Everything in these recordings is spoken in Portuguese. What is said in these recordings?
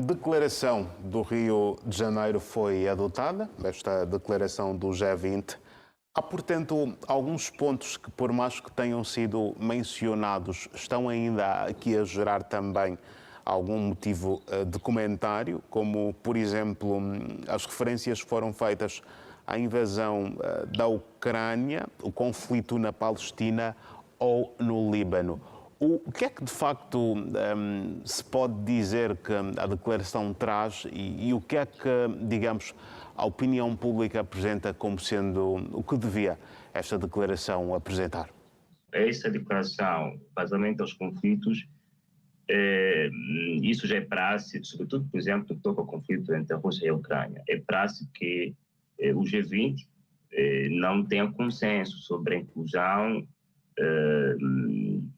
Declaração do Rio de Janeiro foi adotada, esta declaração do G20. Há, portanto, alguns pontos que, por mais que tenham sido mencionados, estão ainda aqui a gerar também algum motivo de comentário, como, por exemplo, as referências que foram feitas à invasão da Ucrânia, o conflito na Palestina ou no Líbano. O que é que, de facto, se pode dizer que a declaração traz e o que é que, digamos, a opinião pública apresenta como sendo o que devia esta declaração apresentar? Essa declaração, vazamento aos conflitos, isso já é praxe, sobretudo, por exemplo, no que toca ao conflito entre a Rússia e a Ucrânia. É praxe que o G20 não tenha consenso sobre a inclusão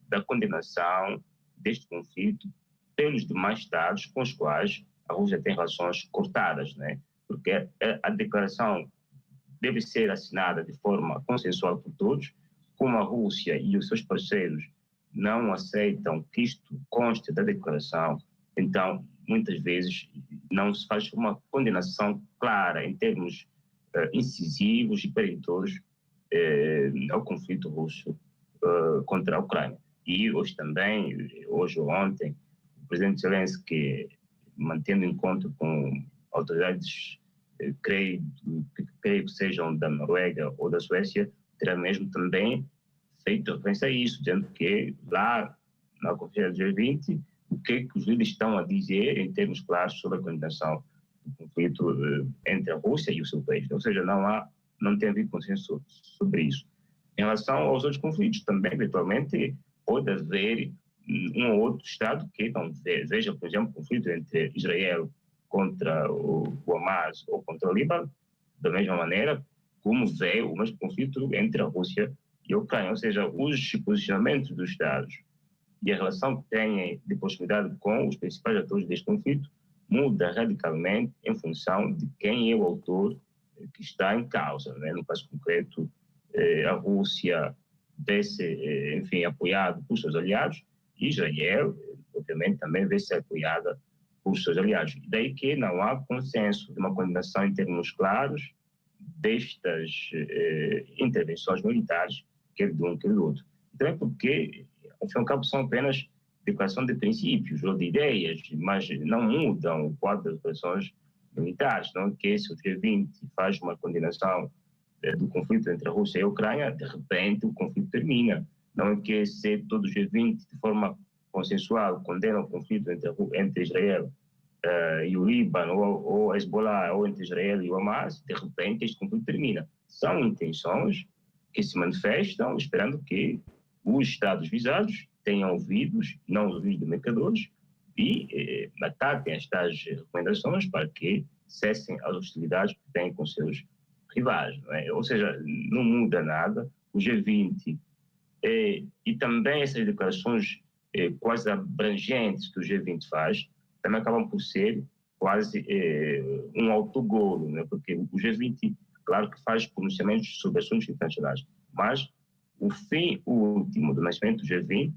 da condenação deste conflito pelos demais Estados com os quais a Rússia tem relações cortadas, né? Porque a declaração deve ser assinada de forma consensual por todos. Como a Rússia e os seus parceiros não aceitam que isto conste da declaração, então, muitas vezes, não se faz uma condenação clara em termos incisivos e peritórios ao conflito russo contra a Ucrânia. E hoje também, hoje ou ontem, o presidente Zelensky, mantendo encontro com autoridades, creio que sejam da Noruega ou da Suécia, terá mesmo também feito referência a isso, dizendo que lá na Conferência do G20, o que os líderes estão a dizer em termos claros sobre a condenação do conflito entre a Rússia e o seu país. Ou seja, não tem havido consenso sobre isso. Em relação aos outros conflitos, também, eventualmente, pode haver um ou outro Estado que não veja, por exemplo, o conflito entre Israel contra o Hamas ou contra o Líbano, da mesma maneira como vê o mesmo conflito entre a Rússia e a Ucrânia. Ou seja, os posicionamentos dos Estados e a relação que têm de proximidade com os principais atores deste conflito muda radicalmente em função de quem é o autor que está em causa, né? No caso concreto, a Rússia vê-se, enfim, apoiado por seus aliados, e Israel, obviamente, também vê-se apoiada por seus aliados. Daí que não há consenso de uma condenação em termos claros destas intervenções militares, quer de um, quer do outro. Então é porque, ao fim e ao cabo, são apenas declaração de princípios ou de ideias, mas não mudam o quadro das operações militares. Não é que se o G20 faz uma condenação do conflito entre a Rússia e a Ucrânia, de repente o conflito termina. Não é que se todo o G20 de forma consensual condena o conflito entre Israel e o Líbano, ou a Hezbollah, ou entre Israel e o Hamas, de repente este conflito termina. São intenções que se manifestam esperando que os Estados visados tenham ouvidos, não os ouvidos de mercadores, e acatem estas recomendações para que cessem as hostilidades que têm com seus rivais. Não é? Ou seja, não muda nada. O G20 e também essas declarações quase abrangentes que o G20 faz, também acabam por ser quase um autogolo, né? Porque o G20, claro que faz pronunciamentos sobre assuntos internacionais, mas o fim último do nascimento do G20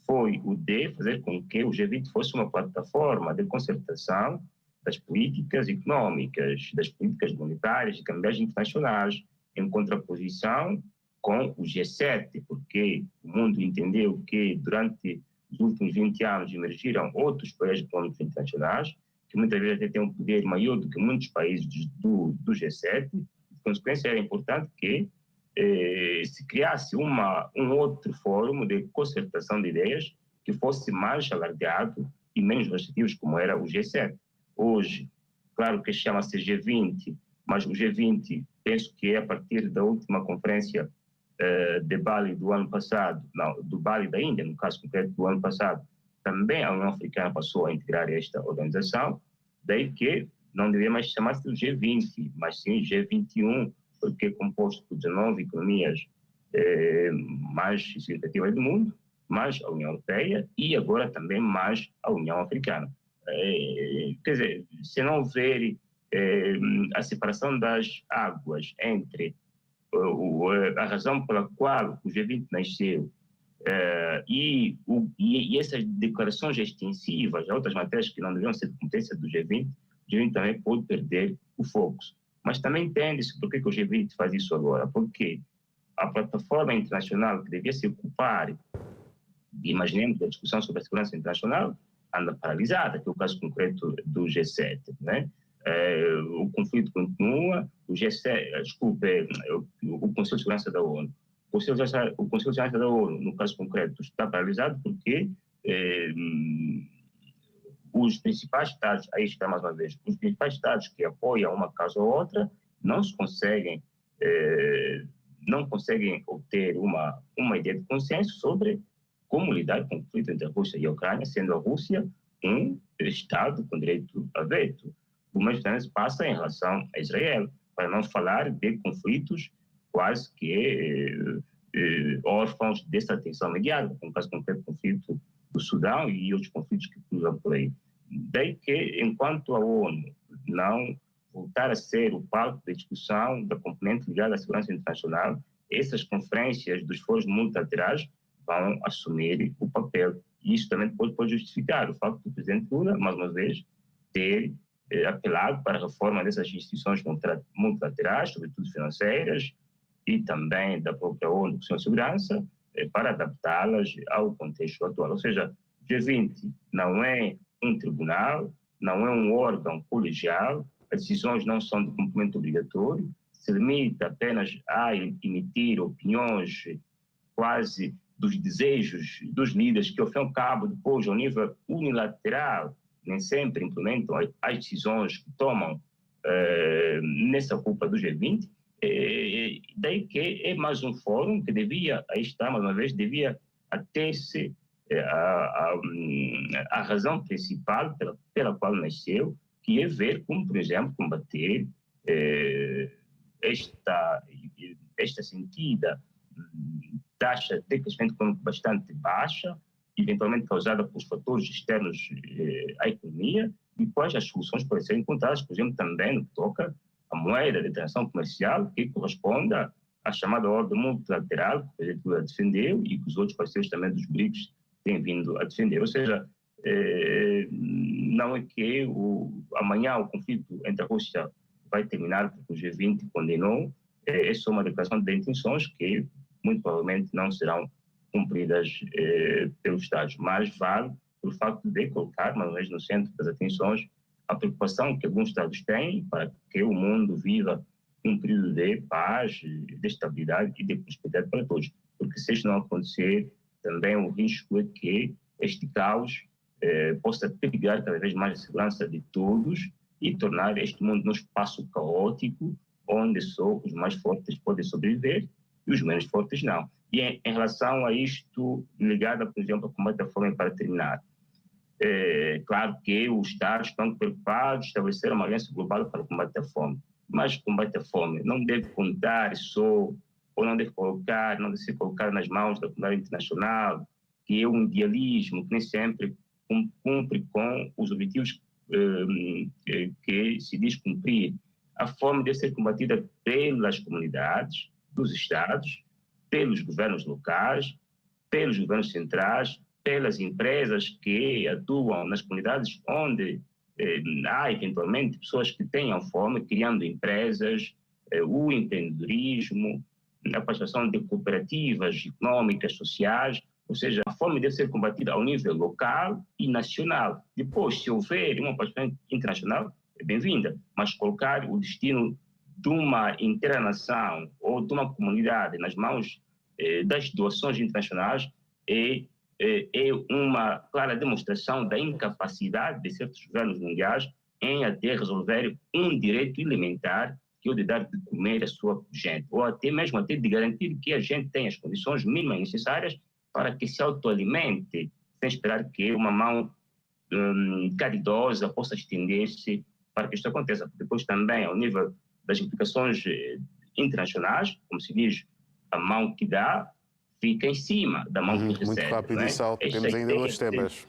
foi o de fazer com que o G20 fosse uma plataforma de concertação das políticas económicas, das políticas monetárias e cambiais internacionais, em contraposição com o G7, porque o mundo entendeu que durante os últimos 20 anos emergiram outros países econômicos internacionais, que muitas vezes até têm um poder maior do que muitos países do G7. Por consequência, era importante que se criasse um outro fórum de concertação de ideias que fosse mais alardeado e menos restritivo, como era o G7. Hoje, claro que chama-se G20, mas o G20, penso que é a partir da última conferência de Bali do ano passado, não, do Bali da Índia, no caso concreto do ano passado, também a União Africana passou a integrar esta organização, daí que não deveria mais chamar-se de G20, mas sim G21, porque é composto por 19 economias mais significativas do mundo, mais a União Europeia e agora também mais a União Africana. Quer dizer, se não houver a separação das águas entre a razão pela qual o G20 nasceu E essas declarações extensivas a outras matérias que não deveriam ser de competência do G20, o G20 também pode perder o foco. Mas também entende-se por que o G20 faz isso agora. Porque a plataforma internacional que devia se ocupar, imaginemos, da discussão sobre a segurança internacional, anda paralisada, que é o caso concreto do G7, né? O conflito continua, o Conselho de Segurança da ONU. O Conselho de Segurança da ONU, no caso concreto, está paralisado porque os principais Estados, aí está mais uma vez, os principais Estados que apoiam uma causa ou outra não conseguem obter uma ideia de consenso sobre como lidar com o conflito entre a Rússia e a Ucrânia, sendo a Rússia um Estado com direito a veto. O mesmo também se passa em relação a Israel, para não falar de conflitos quase que órfãos dessa atenção mediática, como o caso concreto do conflito do Sudão e outros conflitos que cruzam por aí. Daí que, enquanto a ONU não voltar a ser o palco de discussão da componente ligada à segurança internacional, essas conferências dos foros multilaterais vão assumir o papel. E isso também pode justificar o facto do presidente Lula, mais uma vez, ter apelado para a reforma dessas instituições multilaterais, sobretudo financeiras, e também da própria ONU, Conselho de Segurança, para adaptá-las ao contexto atual. Ou seja, o G20 não é um tribunal, não é um órgão colegial, as decisões não são de cumprimento obrigatório, se limita apenas a emitir opiniões quase dos desejos dos líderes que, ao fim e ao cabo, depois, ao nível unilateral, nem sempre implementam as decisões que tomam nessa cúpula do G20. Daí que é mais um fórum que devia, aí está, mais uma vez, devia ter-se a razão principal pela qual nasceu, que é ver como, por exemplo, combater esta sentida taxa de crescimento econômico bastante baixa, eventualmente causada por fatores externos à economia, e quais as soluções podem ser encontradas, por exemplo, também no que toca à moeda de transação comercial, que corresponde à chamada ordem multilateral, que o presidente Lula defendeu e que os outros parceiros também dos BRICS têm vindo a defender. Ou seja, não é que amanhã o conflito entre a Rússia vai terminar porque o G20 condenou, é só uma declaração de intenções que muito provavelmente não serão cumpridas pelos Estados, mas vale pelo facto de colocar, mais uma vez, no centro das atenções a preocupação que alguns Estados têm para que o mundo viva um período de paz, de estabilidade e de prosperidade para todos. Porque se isso não acontecer, também o risco é que este caos possa perigar cada vez mais a segurança de todos e tornar este mundo um espaço caótico, onde só os mais fortes podem sobreviver e os menos fortes não. E em relação a isto, ligado, por exemplo, ao combate à fome, para terminar, claro que os Estados estão preocupados em estabelecer uma aliança global para o combate à fome, mas o combate à fome não deve contar só, ou não deve ser colocado nas mãos da comunidade internacional, que é um idealismo que nem sempre cumpre com os objetivos que se diz cumprir. A fome deve ser combatida pelas comunidades, dos Estados, pelos governos locais, pelos governos centrais, pelas empresas que atuam nas comunidades onde há eventualmente pessoas que tenham fome, criando empresas, o empreendedorismo, a participação de cooperativas econômicas, sociais. Ou seja, a fome deve ser combatida ao nível local e nacional. Depois, se houver uma participação internacional, é bem-vinda, mas colocar o destino de uma inteira nação ou de uma comunidade nas mãos das doações internacionais é uma clara demonstração da incapacidade de certos governos mundiais em até resolver um direito elementar, que é o de dar de comer a sua gente, ou até mesmo de garantir que a gente tenha as condições mínimas necessárias para que se autoalimente, sem esperar que uma mão caridosa possa estender-se para que isto aconteça. Depois também, ao nível das implicações internacionais, como se diz, a mão que dá fica em cima da mão que recebe. Muito rápido e salto, temos ainda 2 temas.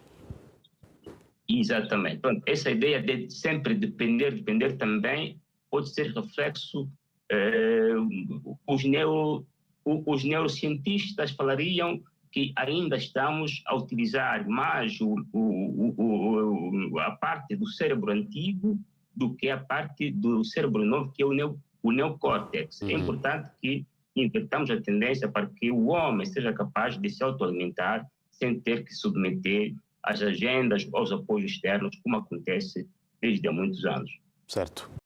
Exatamente. Pronto, essa ideia de sempre depender também pode ser reflexo. Os neurocientistas falariam que ainda estamos a utilizar mais a parte do cérebro antigo do que a parte do cérebro novo, que é o neocórtex. É importante que invertamos a tendência para que o homem seja capaz de se autoalimentar sem ter que submeter às agendas, aos apoios externos, como acontece desde há muitos anos. Certo.